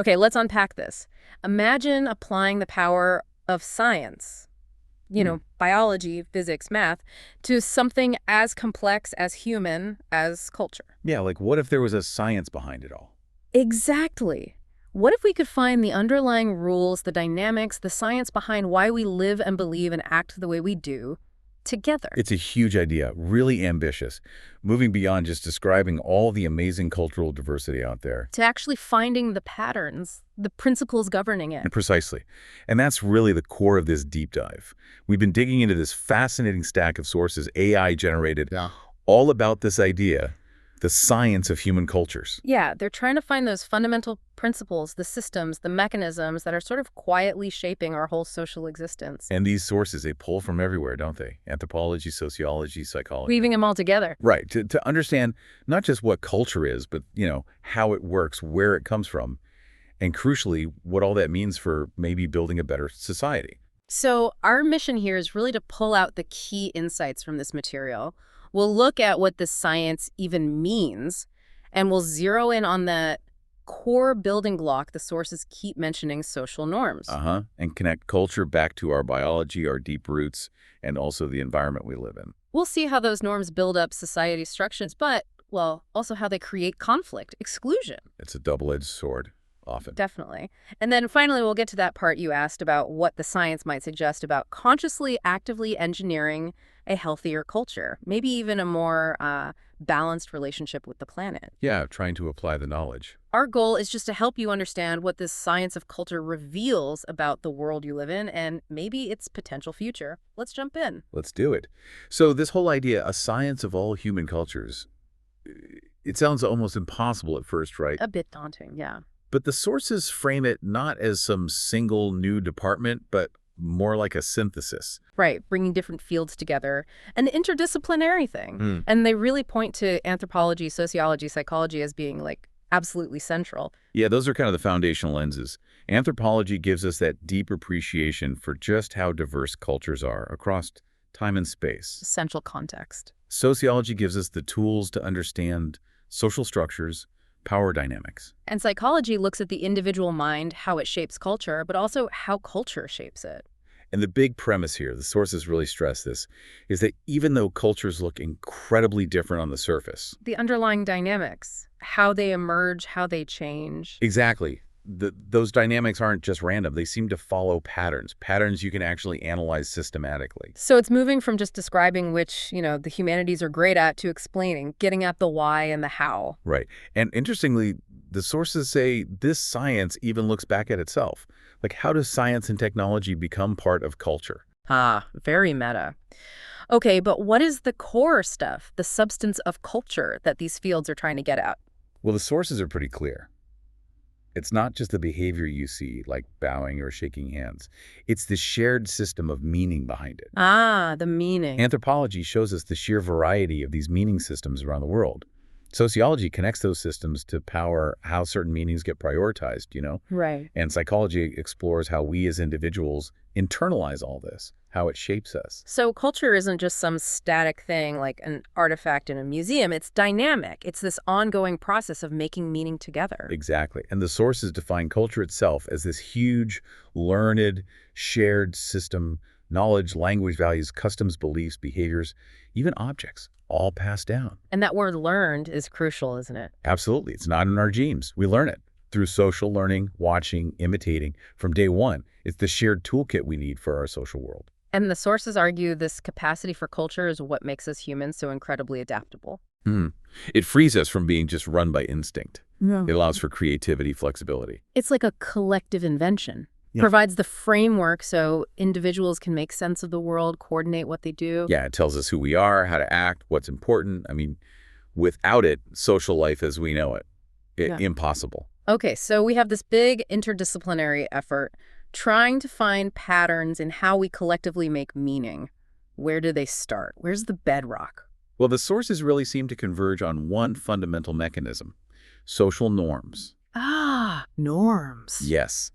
Okay, let's unpack this. Imagine applying the power of science, biology, physics, math, to something as complex as human as culture. Yeah, like what if there was a science behind it all? Exactly. What if we could find the underlying rules, the dynamics, the science behind why we live and believe and act the way we do together? It's a huge idea, really ambitious, moving beyond just describing all the amazing cultural diversity out there. To actually finding the patterns, the principles governing it. Precisely. And that's really the core of this deep dive. We've been digging into this fascinating stack of sources AI generated, all about this idea, the science of human cultures. Yeah, they're trying to find those fundamental principles, the systems, the mechanisms that are sort of quietly shaping our whole social existence. And these sources, they pull from everywhere, don't they? Anthropology, sociology, psychology. Weaving them all together. Right, to understand not just what culture is, but, how it works, where it comes from, and crucially, what all that means for maybe building a better society. So our mission here is really to pull out the key insights from this material. We'll look at what the science even means, and we'll zero in on the core building block the sources keep mentioning, social norms. And connect culture back to our biology, our deep roots, and also the environment we live in. We'll see how those norms build up society structures, but, well, also how they create conflict, exclusion. It's a double-edged sword, often. Definitely. And then finally, we'll get to that part you asked about what the science might suggest about consciously, actively engineering a healthier culture, maybe even a more balanced relationship with the planet. Yeah, trying to apply the knowledge. Our goal is just to help you understand what this science of culture reveals about the world you live in and maybe its potential future. Let's jump in. Let's do it. So this whole idea, a science of all human cultures, it sounds almost impossible at first, right? A bit daunting, yeah. But the sources frame it not as some single new department, but more like a synthesis. Right, bringing different fields together, an interdisciplinary thing. And they really point to anthropology, sociology, psychology as being like absolutely central. Yeah, those are kind of the foundational lenses. Anthropology gives us that deep appreciation for just how diverse cultures are across time and space. Central context. Sociology gives us the tools to understand social structures, power dynamics. And psychology looks at the individual mind, how it shapes culture, but also how culture shapes it. And the big premise here, the sources really stress this, is that even though cultures look incredibly different on the surface, the underlying dynamics, how they emerge, how they change. Exactly. Those dynamics aren't just random. They seem to follow patterns you can actually analyze systematically. So it's moving from just describing which, the humanities are great at to explaining, getting at the why and the how. Right. And interestingly, the sources say this science even looks back at itself. Like, how does science and technology become part of culture? Very meta. Okay, but what is the core stuff, the substance of culture that these fields are trying to get at? Well, the sources are pretty clear. It's not just the behavior you see, like bowing or shaking hands. It's the shared system of meaning behind it. The meaning. Anthropology shows us the sheer variety of these meaning systems around the world. Sociology connects those systems to power how certain meanings get prioritized, Right. And psychology explores how we as individuals internalize all this, how it shapes us. So culture isn't just some static thing like an artifact in a museum. It's dynamic. It's this ongoing process of making meaning together. Exactly. And the sources define culture itself as this huge, learned, shared system, knowledge, language, values, customs, beliefs, behaviors, even objects, all passed down. And that word learned is crucial, isn't it? Absolutely. It's not in our genes. We learn it through social learning, watching, imitating from day one. It's the shared toolkit we need for our social world. And the sources argue this capacity for culture is what makes us humans so incredibly adaptable. It frees us from being just run by instinct. Yeah. It allows for creativity, flexibility. It's like a collective invention. Yeah. Provides the framework so individuals can make sense of the world, coordinate what they do. Yeah, it tells us who we are, how to act, what's important. I mean, without it, social life as we know it, impossible. Okay, so we have this big interdisciplinary effort trying to find patterns in how we collectively make meaning. Where do they start? Where's the bedrock? Well, the sources really seem to converge on one fundamental mechanism: social norms. Norms. Yes.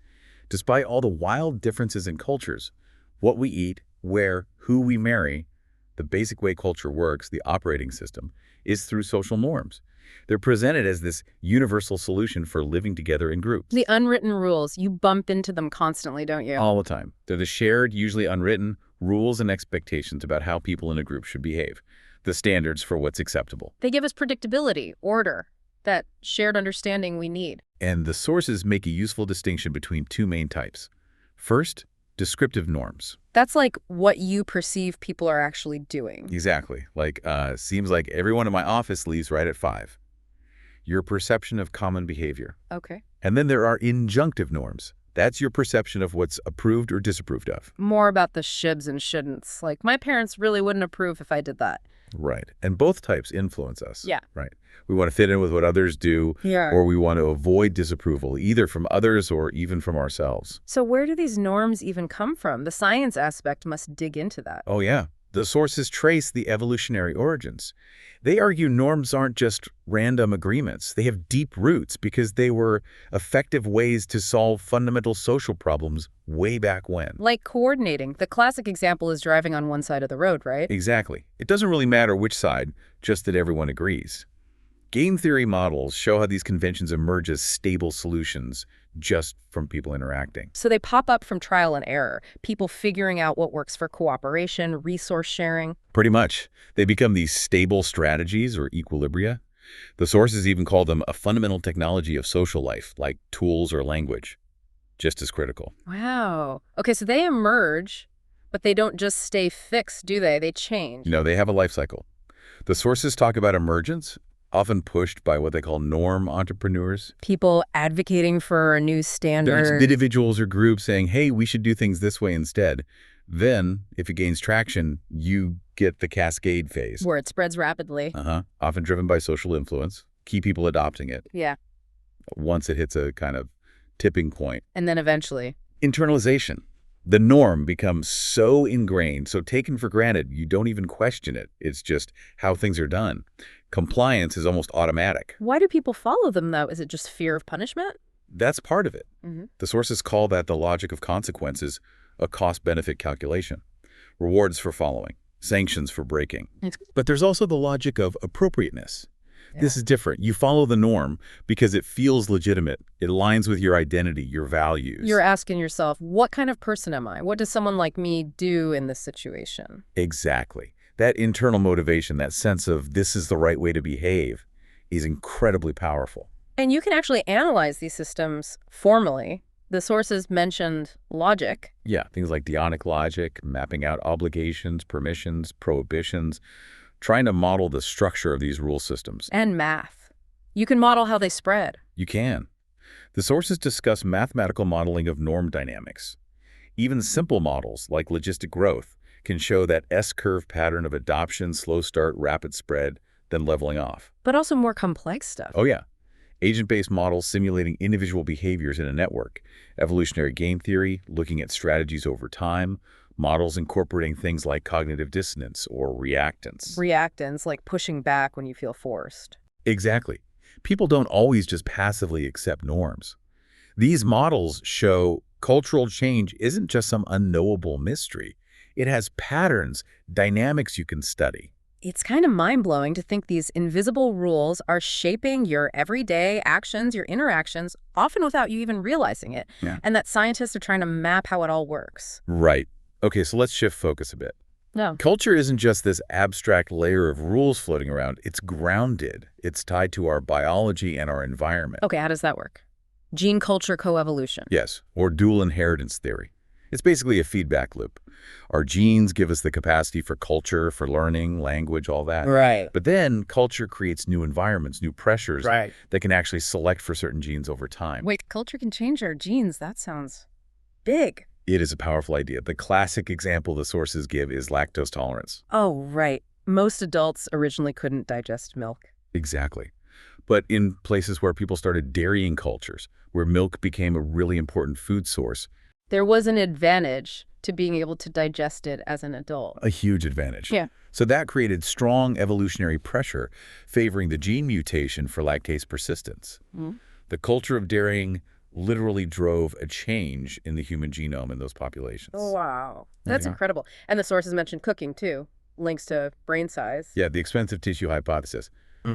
Despite all the wild differences in cultures, what we eat, where, who we marry, the basic way culture works, the operating system, is through social norms. They're presented as this universal solution for living together in groups. The unwritten rules, you bump into them constantly, don't you? All the time. They're the shared, usually unwritten, rules and expectations about how people in a group should behave. The standards for what's acceptable. They give us predictability, order, that shared understanding we need. And the sources make a useful distinction between two main types. First, descriptive norms. That's like what you perceive people are actually doing. Exactly. Like, seems like everyone in my office leaves right at 5. Your perception of common behavior. Okay. And then there are injunctive norms. That's your perception of what's approved or disapproved of. More about the shoulds and shouldn'ts. Like, my parents really wouldn't approve if I did that. Right. And both types influence us. Yeah. Right. We want to fit in with what others do, Yeah. or we want to avoid disapproval, either from others or even from ourselves. So where do these norms even come from? The science aspect must dig into that. Oh, yeah. The sources trace the evolutionary origins. They argue norms aren't just random agreements. They have deep roots because they were effective ways to solve fundamental social problems way back when. Like coordinating. The classic example is driving on one side of the road, right? Exactly. It doesn't really matter which side, just that everyone agrees. Game theory models show how these conventions emerge as stable solutions just from people interacting. So they pop up from trial and error, people figuring out what works for cooperation, resource sharing. Pretty much. They become these stable strategies or equilibria. The sources even call them a fundamental technology of social life, like tools or language. Just as critical. Wow. Okay, so they emerge, but they don't just stay fixed, do they? They change. No, they have a life cycle. The sources talk about emergence, often pushed by what they call norm entrepreneurs. People advocating for a new standard. There's individuals or groups saying, hey, we should do things this way instead. Then, if it gains traction, you get the cascade phase. Where it spreads rapidly. Often driven by social influence, key people adopting it. Yeah. Once it hits a kind of tipping point. And then eventually. Internalization. The norm becomes so ingrained, so taken for granted, you don't even question it. It's just how things are done. Compliance is almost automatic. Why do people follow them, though? Is it just fear of punishment? That's part of it. Mm-hmm. The sources call that the logic of consequences, a cost-benefit calculation. Rewards for following, sanctions for breaking. But there's also the logic of appropriateness. Yeah. This is different. You follow the norm because it feels legitimate. It aligns with your identity, your values. You're asking yourself, what kind of person am I? What does someone like me do in this situation? Exactly. That internal motivation, that sense of this is the right way to behave, is incredibly powerful. And you can actually analyze these systems formally. The sources mentioned logic. Yeah, things like deonic logic, mapping out obligations, permissions, prohibitions, trying to model the structure of these rule systems. And math. You can model how they spread. You can. The sources discuss mathematical modeling of norm dynamics. Even simple models, like logistic growth, can show that S-curve pattern of adoption, slow start, rapid spread, then leveling off. But also more complex stuff. Oh, yeah. Agent-based models simulating individual behaviors in a network. Evolutionary game theory, looking at strategies over time. Models incorporating things like cognitive dissonance or reactance. Reactance, like pushing back when you feel forced. Exactly. People don't always just passively accept norms. These models show cultural change isn't just some unknowable mystery. It has patterns, dynamics you can study. It's kind of mind-blowing to think these invisible rules are shaping your everyday actions, your interactions, often without you even realizing it, and that scientists are trying to map how it all works. Right. Okay, so let's shift focus a bit. No. Culture isn't just this abstract layer of rules floating around. It's grounded. It's tied to our biology and our environment. Okay, how does that work? Gene-culture coevolution. Yes, or dual inheritance theory. It's basically a feedback loop. Our genes give us the capacity for culture, for learning, language, all that. Right. But then culture creates new environments, new pressures Right. that can actually select for certain genes over time. Wait, culture can change our genes? That sounds big. It is a powerful idea. The classic example the sources give is lactose tolerance. Oh, right. Most adults originally couldn't digest milk. Exactly. But in places where people started dairying cultures, where milk became a really important food source, There was an advantage to being able to digest it as an adult. a huge advantage. Yeah. So that created strong evolutionary pressure favoring the gene mutation for lactase persistence. Mm. The culture of dairying literally drove a change in the human genome in those populations. Oh, wow. That's incredible. And the sources mentioned cooking, too. Links to brain size. Yeah, the expensive tissue hypothesis.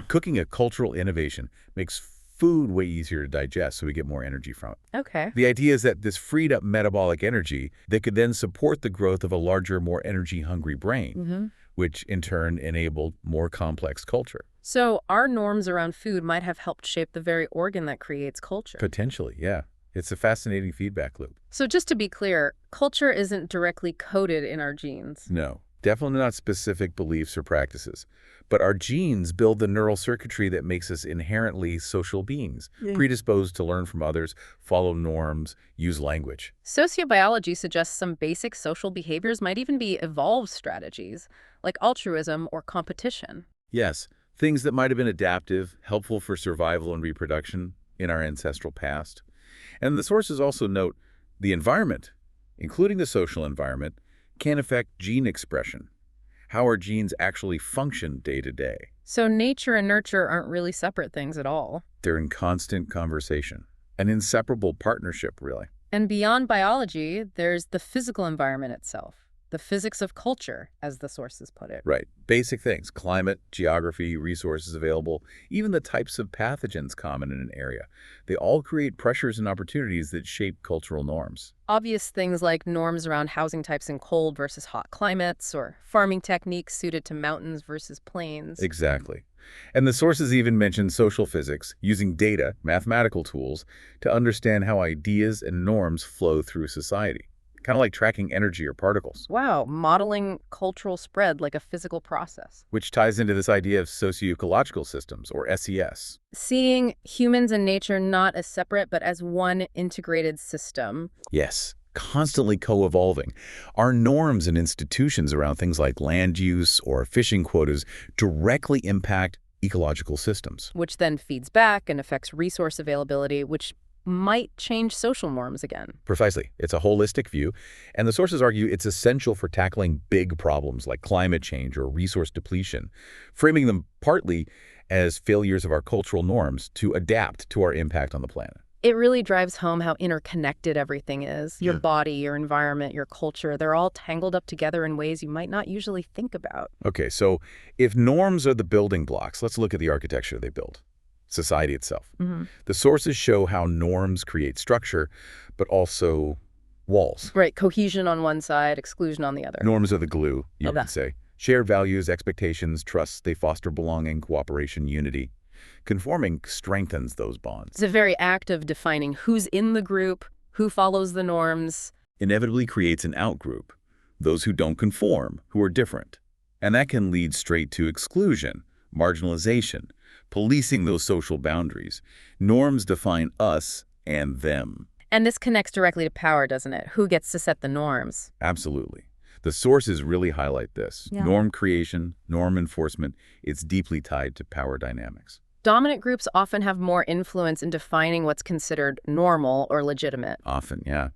Cooking a cultural innovation makes food way easier to digest, so we get more energy from it. Okay. The idea is that this freed up metabolic energy that could then support the growth of a larger, more energy-hungry brain, which in turn enabled more complex culture. So our norms around food might have helped shape the very organ that creates culture. Potentially, yeah. It's a fascinating feedback loop. So just to be clear, culture isn't directly coded in our genes. No, definitely not specific beliefs or practices. But our genes build the neural circuitry that makes us inherently social beings, predisposed to learn from others, follow norms, use language. Sociobiology suggests some basic social behaviors might even be evolved strategies, like altruism or competition. Yes, things that might have been adaptive, helpful for survival and reproduction in our ancestral past. And the sources also note the environment, including the social environment, can affect gene expression, how our genes actually function day to day. So nature and nurture aren't really separate things at all. They're in constant conversation, an inseparable partnership, really. And beyond biology, there's the physical environment itself, the physics of culture, as the sources put it. Right. Basic things, climate, geography, resources available, even the types of pathogens common in an area. They all create pressures and opportunities that shape cultural norms. Obvious things like norms around housing types in cold versus hot climates, or farming techniques suited to mountains versus plains. Exactly. And the sources even mention social physics, using data, mathematical tools, to understand how ideas and norms flow through society. Kind of like tracking energy or particles. Wow, modeling cultural spread like a physical process. Which ties into this idea of socio-ecological systems, or SES. Seeing humans and nature not as separate, but as one integrated system. Yes, constantly co-evolving. Our norms and institutions around things like land use or fishing quotas directly impact ecological systems. Which then feeds back and affects resource availability, which might change social norms again. Precisely. It's a holistic view, and the sources argue it's essential for tackling big problems like climate change or resource depletion, framing them partly as failures of our cultural norms to adapt to our impact on the planet. It really drives home how interconnected everything is. Your body, your environment, your culture, they're all tangled up together in ways you might not usually think about. Okay, so if norms are the building blocks, let's look at the architecture they build. Society itself. The sources show how norms create structure, but also walls. Right, cohesion on one side, exclusion on the other. Norms are the glue, you could say. Shared values, expectations, trusts, they foster belonging, cooperation, unity. Conforming strengthens those bonds. It's a very act of defining who's in the group, who follows the norms. Inevitably creates an outgroup, those who don't conform, who are different. And that can lead straight to exclusion, marginalization, policing those social boundaries. Norms define us and them. And this connects directly to power, doesn't it? Who gets to set the norms? Absolutely. The sources really highlight this. Norm creation, norm enforcement, it's deeply tied to power dynamics. Dominant groups often have more influence in defining what's considered normal or legitimate. Often, yeah.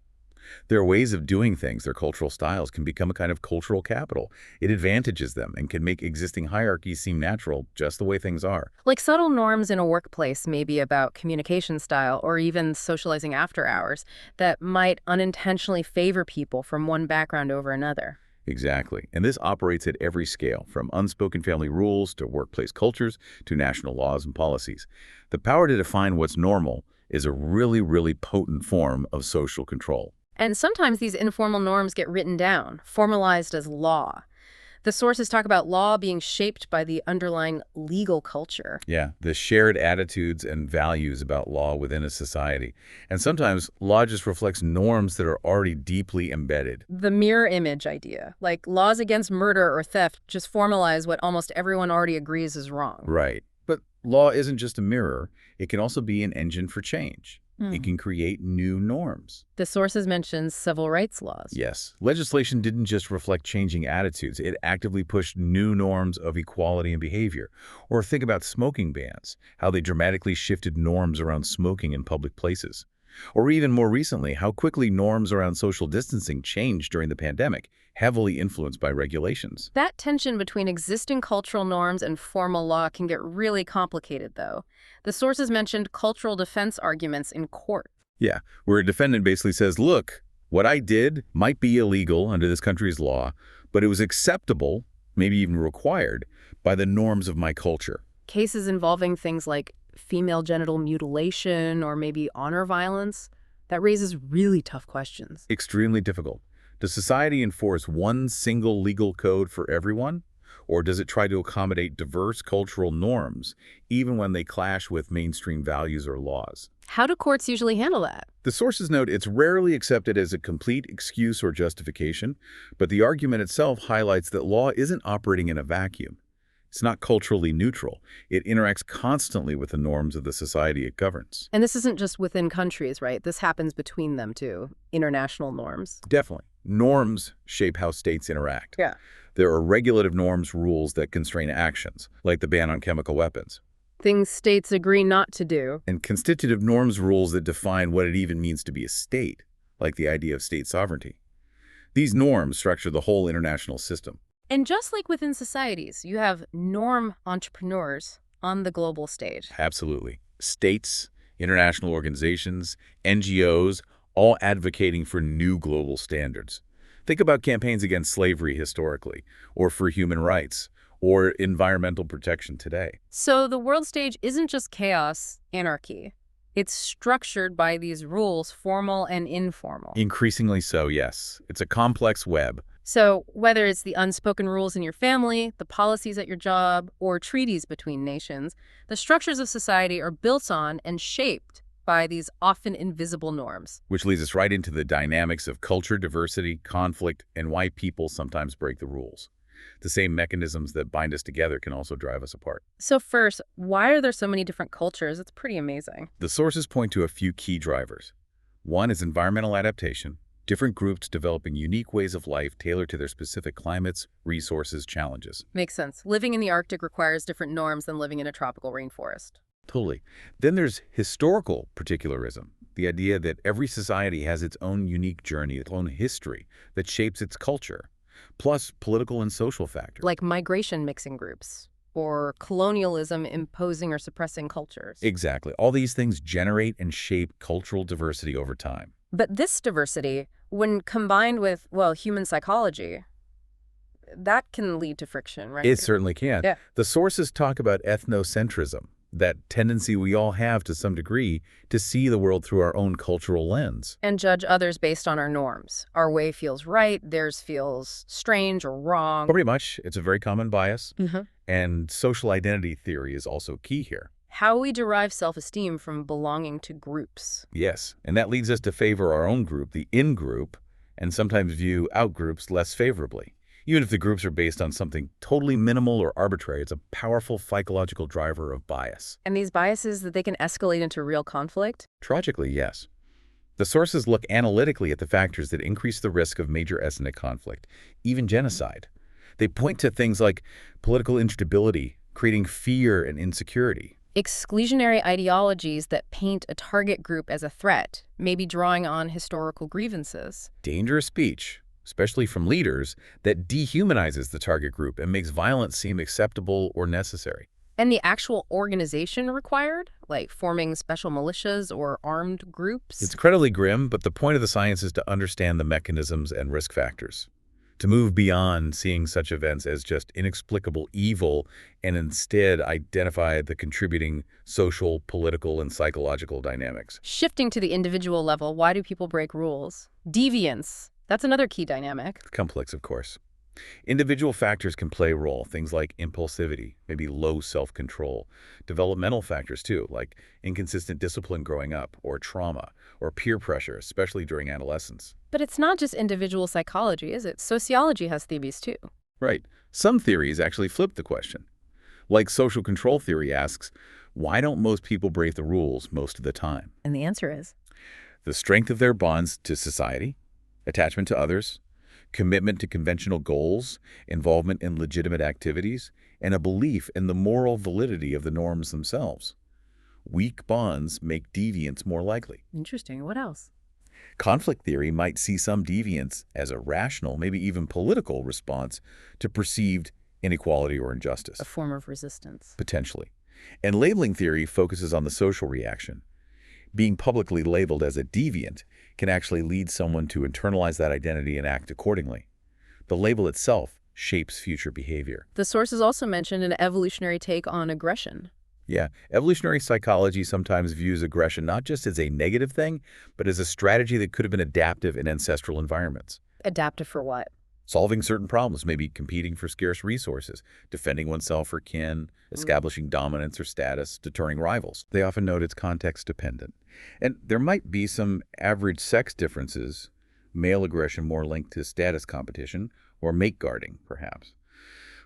Their ways of doing things, their cultural styles, can become a kind of cultural capital. It advantages them and can make existing hierarchies seem natural, just the way things are. Like subtle norms in a workplace, maybe about communication style or even socializing after hours, that might unintentionally favor people from one background over another. Exactly. And this operates at every scale, from unspoken family rules to workplace cultures to national laws and policies. The power to define what's normal is a really, really potent form of social control. And sometimes these informal norms get written down, formalized as law. The sources talk about law being shaped by the underlying legal culture. Yeah, the shared attitudes and values about law within a society. And sometimes law just reflects norms that are already deeply embedded. The mirror image idea, like laws against murder or theft just formalize what almost everyone already agrees is wrong. Right. But law isn't just a mirror. It can also be an engine for change. It can create new norms. The sources mention civil rights laws. Yes. Legislation didn't just reflect changing attitudes. It actively pushed new norms of equality and behavior. Or think about smoking bans, how they dramatically shifted norms around smoking in public places. Or even more recently, how quickly norms around social distancing changed during the pandemic, heavily influenced by regulations. That tension between existing cultural norms and formal law can get really complicated, though. The sources mentioned cultural defense arguments in court. Yeah, where a defendant basically says, look, what I did might be illegal under this country's law, but it was acceptable, maybe even required, by the norms of my culture. Cases involving things like female genital mutilation or maybe honor violence, that raises really tough questions. Extremely difficult. Does society enforce one single legal code for everyone? Or does it try to accommodate diverse cultural norms, even when they clash with mainstream values or laws? How do courts usually handle that? The sources note it's rarely accepted as a complete excuse or justification, but the argument itself highlights that law isn't operating in a vacuum. It's not culturally neutral. It interacts constantly with the norms of the society it governs. And this isn't just within countries, right? This happens between them too, international norms. Definitely. Norms shape how states interact. Yeah. There are regulative norms rules that constrain actions, like the ban on chemical weapons. Things states agree not to do. And constitutive norms rules that define what it even means to be a state, like the idea of state sovereignty. These norms structure the whole international system. And just like within societies, you have norm entrepreneurs on the global stage. Absolutely. States, international organizations, NGOs, all advocating for new global standards. Think about campaigns against slavery historically, or for human rights, or environmental protection today. So the world stage isn't just chaos, anarchy. It's structured by these rules, formal and informal. Increasingly so, yes. It's a complex web. So whether it's the unspoken rules in your family, the policies at your job, or treaties between nations, the structures of society are built on and shaped by these often invisible norms. Which leads us right into the dynamics of culture, diversity, conflict, and why people sometimes break the rules. The same mechanisms that bind us together can also drive us apart. So first, why are there so many different cultures? It's pretty amazing. The sources point to a few key drivers. One is environmental adaptation, different groups developing unique ways of life tailored to their specific climates, resources, challenges. Makes sense. Living in the Arctic requires different norms than living in a tropical rainforest. Totally. Then there's historical particularism, the idea that every society has its own unique journey, its own history that shapes its culture, plus political and social factors. Like migration mixing groups, or colonialism imposing or suppressing cultures. Exactly. All these things generate and shape cultural diversity over time. But this diversity, when combined with, well, human psychology, that can lead to friction, right? It certainly can. Yeah. The sources talk about ethnocentrism, that tendency we all have to some degree to see the world through our own cultural lens. And judge others based on our norms. Our way feels right, theirs feels strange or wrong. Pretty much. It's a very common bias. Mm-hmm. And social identity theory is also key here. How we derive self-esteem from belonging to groups. Yes, and that leads us to favor our own group, the in-group, and sometimes view out-groups less favorably. Even if the groups are based on something totally minimal or arbitrary, it's a powerful psychological driver of bias. And these biases, that they can escalate into real conflict? Tragically, yes. The sources look analytically at the factors that increase the risk of major ethnic conflict, even genocide. They point to things like political instability, creating fear and insecurity. Exclusionary ideologies that paint a target group as a threat, maybe drawing on historical grievances. Dangerous speech, especially from leaders, that dehumanizes the target group and makes violence seem acceptable or necessary. And the actual organization required, like forming special militias or armed groups? It's incredibly grim, but the point of the science is to understand the mechanisms and risk factors, to move beyond seeing such events as just inexplicable evil and instead identify the contributing social, political, and psychological dynamics. Shifting to the individual level, why do people break rules? Deviance. That's another key dynamic. Complex, of course. Individual factors can play a role, things like impulsivity, maybe low self-control. Developmental factors, too, like inconsistent discipline growing up, or trauma, or peer pressure, especially during adolescence. But it's not just individual psychology, is it? Sociology has theories, too. Right. Some theories actually flip the question. Like social control theory asks, why don't most people break the rules most of the time? And the answer is? The strength of their bonds to society, attachment to others, commitment to conventional goals, involvement in legitimate activities, and a belief in the moral validity of the norms themselves. Weak bonds make deviance more likely. Interesting. What else? Conflict theory might see some deviance as a rational, maybe even political response to perceived inequality or injustice. A form of resistance. Potentially. And labeling theory focuses on the social reaction. Being publicly labeled as a deviant can actually lead someone to internalize that identity and act accordingly. The label itself shapes future behavior. The sources also mentioned an evolutionary take on aggression. Yeah, evolutionary psychology sometimes views aggression not just as a negative thing, but as a strategy that could have been adaptive in ancestral environments. Adaptive for what? Solving certain problems, maybe competing for scarce resources, defending oneself or kin, establishing dominance or status, deterring rivals. They often note it's context dependent. And there might be some average sex differences, male aggression more linked to status competition, or mate guarding, perhaps.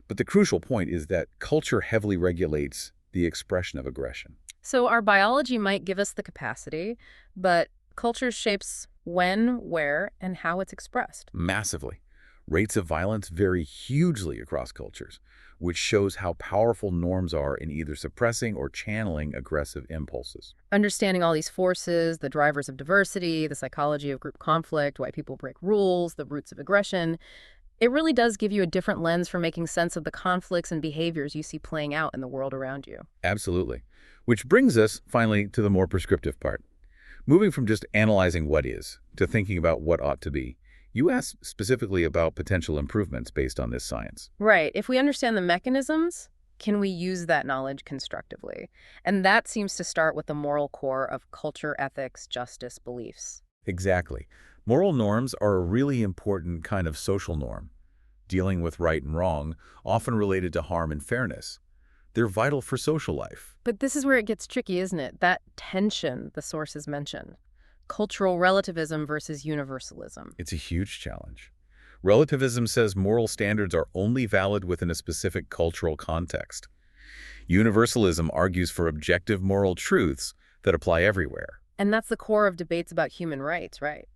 But the crucial point is that culture heavily regulates the expression of aggression. So our biology might give us the capacity, but culture shapes when, where, and how it's expressed. Massively. Rates of violence vary hugely across cultures, which shows how powerful norms are in either suppressing or channeling aggressive impulses. Understanding all these forces, the drivers of diversity, the psychology of group conflict, why people break rules, the roots of aggression, it really does give you a different lens for making sense of the conflicts and behaviors you see playing out in the world around you. Absolutely. Which brings us, finally, to the more prescriptive part. Moving from just analyzing what is to thinking about what ought to be, you asked specifically about potential improvements based on this science. Right. If we understand the mechanisms, can we use that knowledge constructively? And that seems to start with the moral core of culture, ethics, justice, beliefs. Exactly. Moral norms are a really important kind of social norm, dealing with right and wrong, often related to harm and fairness. They're vital for social life. But this is where it gets tricky, isn't it? That tension the sources mention. Cultural relativism versus universalism. It's a huge challenge. Relativism says moral standards are only valid within a specific cultural context. Universalism argues for objective moral truths that apply everywhere. And that's the core of debates about human rights, right?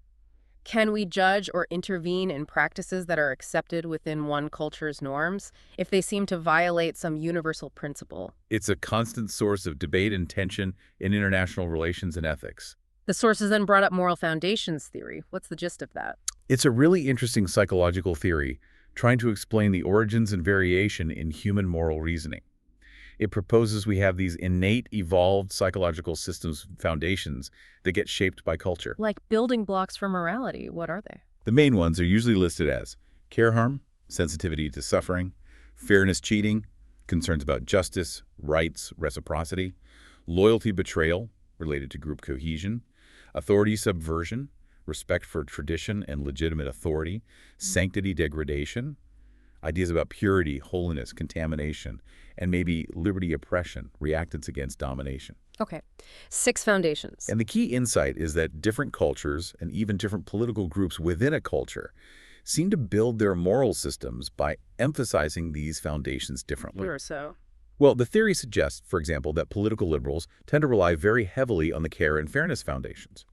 Can we judge or intervene in practices that are accepted within one culture's norms if they seem to violate some universal principle? It's a constant source of debate and tension in international relations and ethics. The sources then brought up moral foundations theory. What's the gist of that? It's a really interesting psychological theory trying to explain the origins and variation in human moral reasoning. It proposes we have these innate, evolved psychological systems foundations that get shaped by culture. Like building blocks for morality. What are they? The main ones are usually listed as care harm, sensitivity to suffering, fairness cheating, concerns about justice, rights, reciprocity, loyalty betrayal, related to group cohesion, authority subversion, respect for tradition and legitimate authority, sanctity degradation, ideas about purity, holiness, contamination, and maybe liberty oppression, reactance against domination. Okay. 6 foundations. And the key insight is that different cultures and even different political groups within a culture seem to build their moral systems by emphasizing these foundations differently. Sure, so. Well, the theory suggests, for example, that political liberals tend to rely very heavily on the care and fairness foundations.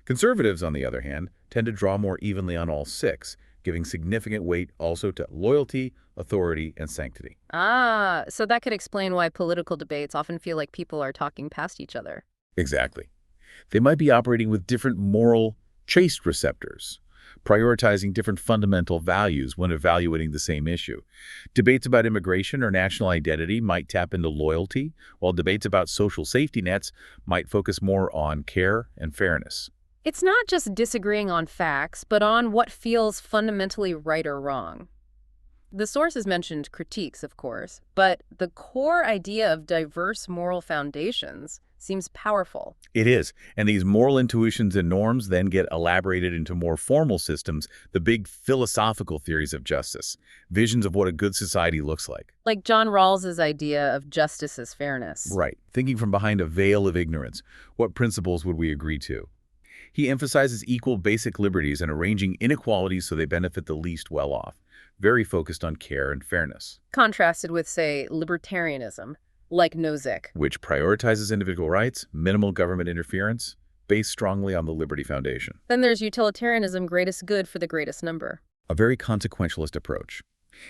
Conservatives, on the other hand, tend to draw more evenly on all 6, giving significant weight also to loyalty, authority, and sanctity. Ah, so that could explain why political debates often feel like people are talking past each other. Exactly. They might be operating with different moral chaste receptors, prioritizing different fundamental values when evaluating the same issue. Debates about immigration or national identity might tap into loyalty, while debates about social safety nets might focus more on care and fairness. It's not just disagreeing on facts, but on what feels fundamentally right or wrong. The sources mentioned critiques, of course, but the core idea of diverse moral foundations seems powerful. It is, and these moral intuitions and norms then get elaborated into more formal systems, the big philosophical theories of justice, visions of what a good society looks like. Like John Rawls's idea of justice as fairness. Right, thinking from behind a veil of ignorance, what principles would we agree to? He emphasizes equal basic liberties and arranging inequalities so they benefit the least well-off, very focused on care and fairness. Contrasted with, say, libertarianism, like Nozick. Which prioritizes individual rights, minimal government interference, based strongly on the Liberty Foundation. Then there's utilitarianism, greatest good for the greatest number. A very consequentialist approach.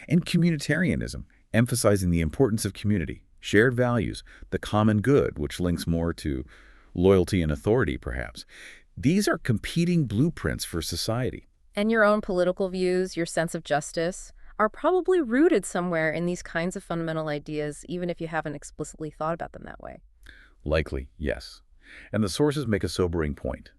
And communitarianism, emphasizing the importance of community, shared values, the common good, which links more to loyalty and authority, perhaps. These are competing blueprints for society. And your own political views, your sense of justice, are probably rooted somewhere in these kinds of fundamental ideas, even if you haven't explicitly thought about them that way. Likely, yes. And the sources make a sobering point.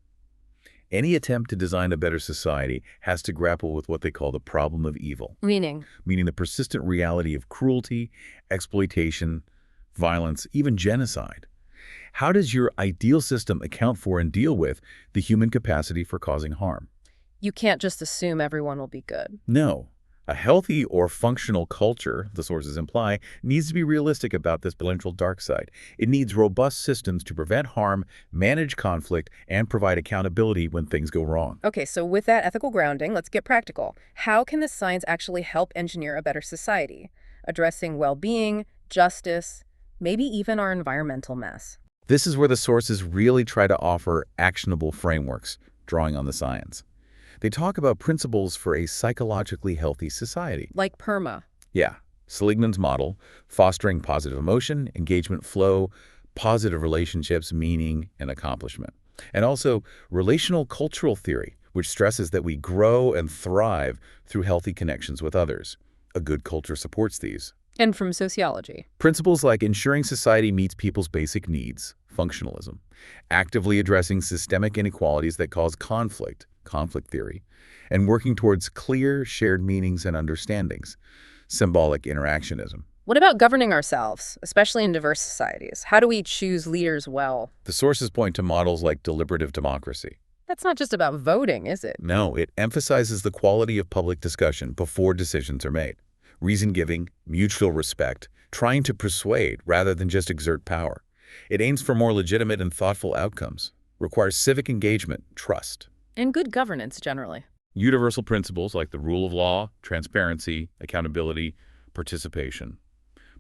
Any attempt to design a better society has to grapple with what they call the problem of evil, Meaning? meaning the persistent reality of cruelty, exploitation, violence, even genocide. How does your ideal system account for and deal with the human capacity for causing harm? You can't just assume everyone will be good. No. A healthy or functional culture, the sources imply, needs to be realistic about this potential dark side. It needs robust systems to prevent harm, manage conflict, and provide accountability when things go wrong. Okay, so with that ethical grounding, let's get practical. How can this science actually help engineer a better society, addressing well-being, justice, maybe even our environmental mess? This is where the sources really try to offer actionable frameworks, drawing on the science. They talk about principles for a psychologically healthy society. Like PERMA. Yeah, Seligman's model, fostering positive emotion, engagement flow, positive relationships, meaning, and accomplishment. And also relational cultural theory, which stresses that we grow and thrive through healthy connections with others. A good culture supports these. And from sociology. Principles like ensuring society meets people's basic needs, functionalism, actively addressing systemic inequalities that cause conflict theory, and working towards clear shared meanings and understandings, symbolic interactionism. What about governing ourselves, especially in diverse societies? How do we choose leaders well? The sources point to models like deliberative democracy. That's not just about voting, is it? No, it emphasizes the quality of public discussion before decisions are made. Reason-giving, mutual respect, trying to persuade rather than just exert power. It aims for more legitimate and thoughtful outcomes, requires civic engagement, trust. And good governance, generally. Universal principles like the rule of law, transparency, accountability, participation.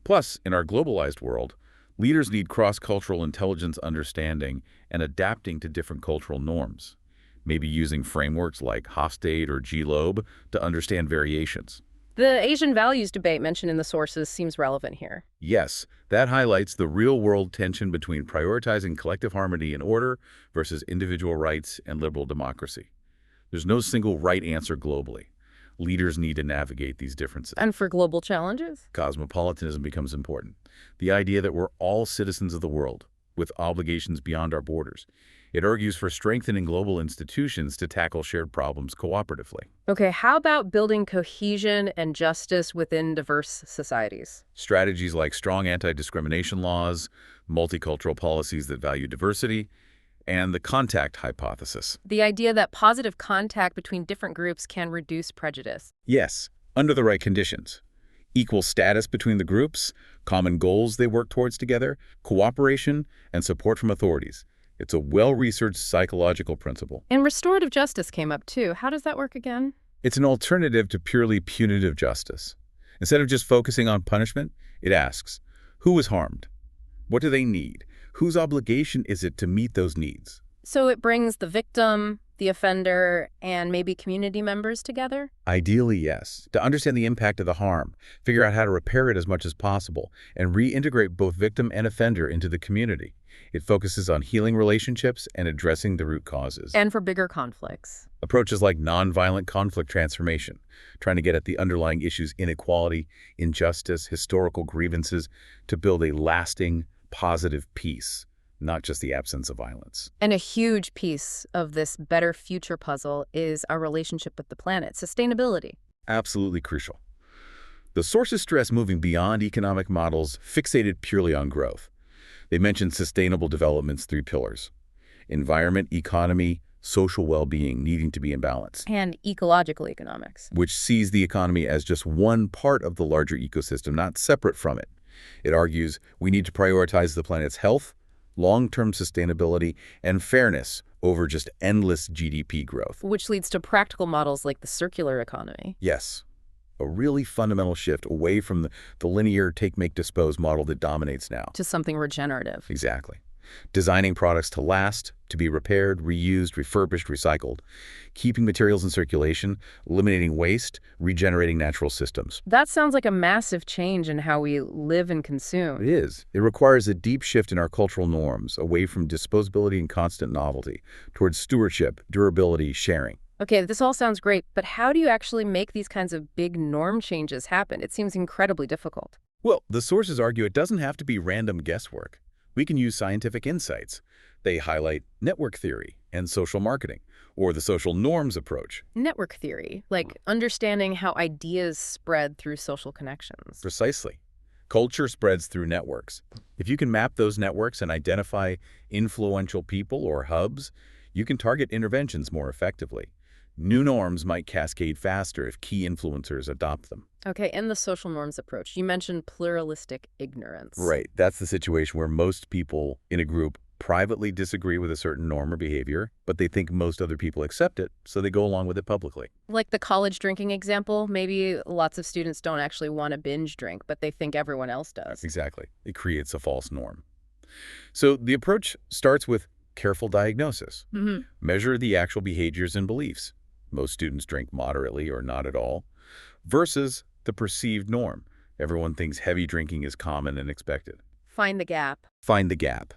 Plus, in our globalized world, leaders need cross-cultural intelligence understanding and adapting to different cultural norms, maybe using frameworks like Hofstede or G-Loeb to understand variations. The Asian values debate mentioned in the sources seems relevant here. Yes, that highlights the real-world tension between prioritizing collective harmony and order versus individual rights and liberal democracy. There's no single right answer globally. Leaders need to navigate these differences. And for global challenges? Cosmopolitanism becomes important. The idea that we're all citizens of the world, with obligations beyond our borders. It argues for strengthening global institutions to tackle shared problems cooperatively. Okay, how about building cohesion and justice within diverse societies? Strategies like strong anti-discrimination laws, multicultural policies that value diversity, and the contact hypothesis. The idea that positive contact between different groups can reduce prejudice. Yes, under the right conditions. Equal status between the groups, common goals they work towards together, cooperation, and support from authorities. It's a well-researched psychological principle. And restorative justice came up too. How does that work again? It's an alternative to purely punitive justice. Instead of just focusing on punishment, it asks, who was harmed? What do they need? Whose obligation is it to meet those needs? So it brings the victim, the offender, and maybe community members together? Ideally, yes. To understand the impact of the harm, figure out how to repair it as much as possible, and reintegrate both victim and offender into the community. It focuses on healing relationships and addressing the root causes. And for bigger conflicts. Approaches like nonviolent conflict transformation, trying to get at the underlying issues: inequality, injustice, historical grievances, to build a lasting, positive peace, not just the absence of violence. And a huge piece of this better future puzzle is our relationship with the planet, sustainability. Absolutely crucial. The sources stress moving beyond economic models fixated purely on growth. They mention sustainable development's 3 pillars: environment, economy, social well-being needing to be in balance. And ecological economics. Which sees the economy as just one part of the larger ecosystem, not separate from it. It argues we need to prioritize the planet's health, long-term sustainability, and fairness over just endless GDP growth. Which leads to practical models like the circular economy. Yes. A really fundamental shift away from the linear take-make-dispose model that dominates now. To something regenerative. Exactly. Designing products to last, to be repaired, reused, refurbished, recycled. Keeping materials in circulation, eliminating waste, regenerating natural systems. That sounds like a massive change in how we live and consume. It is. It requires a deep shift in our cultural norms, away from disposability and constant novelty, towards stewardship, durability, sharing. Okay, this all sounds great, but how do you actually make these kinds of big norm changes happen? It seems incredibly difficult. Well, the sources argue it doesn't have to be random guesswork. We can use scientific insights. They highlight network theory and social marketing, Or the social norms approach. Network theory, like understanding how ideas spread through social connections. Precisely. Culture spreads through networks. If you can map those networks and identify influential people or hubs, you can target interventions more effectively. New norms might cascade faster if key influencers adopt them. Okay, and the social norms approach. You mentioned pluralistic ignorance. Right. That's the situation where most people in a group privately disagree with a certain norm or behavior, but they think most other people accept it, so they go along with it publicly. Like the college drinking example, maybe lots of students don't actually want to binge drink, but they think everyone else does. Exactly. It creates a false norm. So the approach starts with careful diagnosis. Measure the actual behaviors and beliefs. Most students drink moderately or not at all, versus the perceived norm. Everyone thinks heavy drinking is common and expected. Find the gap. Find the gap.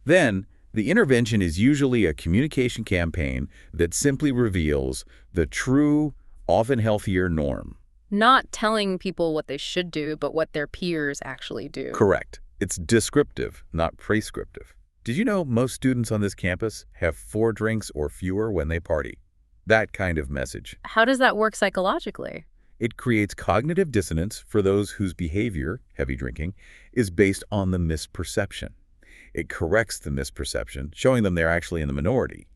Then, the intervention is usually a communication campaign that simply reveals the true, often healthier norm. Not telling people what they should do, but what their peers actually do. Correct. It's descriptive, not prescriptive. Did you know most students on this campus have 4 drinks or fewer when they party? That kind of message. How does that work psychologically? It creates cognitive dissonance for those whose behavior, heavy drinking, is based on the misperception. It corrects the misperception, showing them they're actually in the minority.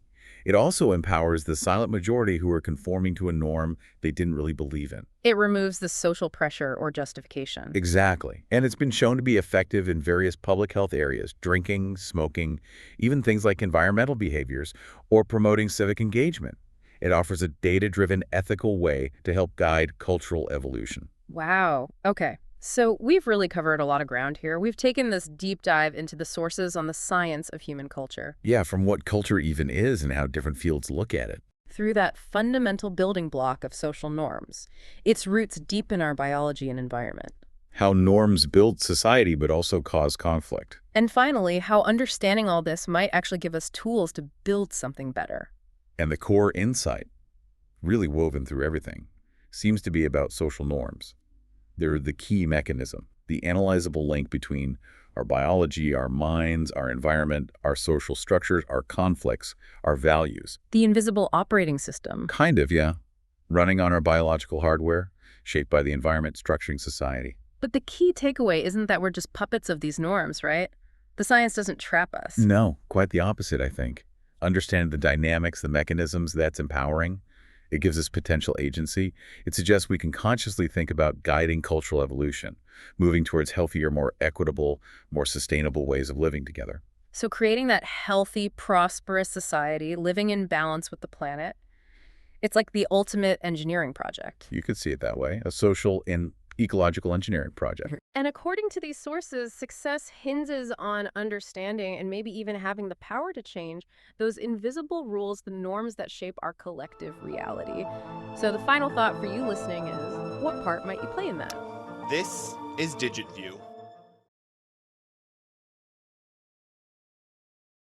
It also empowers the silent majority who are conforming to a norm they didn't really believe in. It removes the social pressure or justification. Exactly. And it's been shown to be effective in various public health areas, drinking, smoking, even things like environmental behaviors, or promoting civic engagement. It offers a data-driven, ethical way to help guide cultural evolution. Wow. Okay. So we've really covered a lot of ground here. We've taken this deep dive into the sources on the science of human culture. Yeah, from what culture even is and how different fields look at it. Through that fundamental building block of social norms. Its roots deep in our biology and environment. How norms build society but also cause conflict. And finally, how understanding all this might actually give us tools to build something better. And the core insight, really woven through everything, seems to be about social norms. They're the key mechanism, the analyzable link between our biology, our minds, our environment, our social structures, our conflicts, our values. The invisible operating system. Kind of, yeah. Running on our biological hardware, shaped by the environment, structuring society. But the key takeaway isn't that we're just puppets of these norms, right? The science doesn't trap us. No, quite the opposite, I think. Understand the dynamics, the mechanisms, that's empowering. It gives us potential agency. It suggests we can consciously think about guiding cultural evolution, moving towards healthier, more equitable, more sustainable ways of living together. So creating that healthy, prosperous society, living in balance with the planet, it's like the ultimate engineering project. You could see it that way, a social and ecological engineering project. And according to these sources, success hinges on understanding and maybe even having the power to change those invisible rules, the norms that shape our collective reality. So the final thought for you listening is, what part might you play in that? This is DigitView.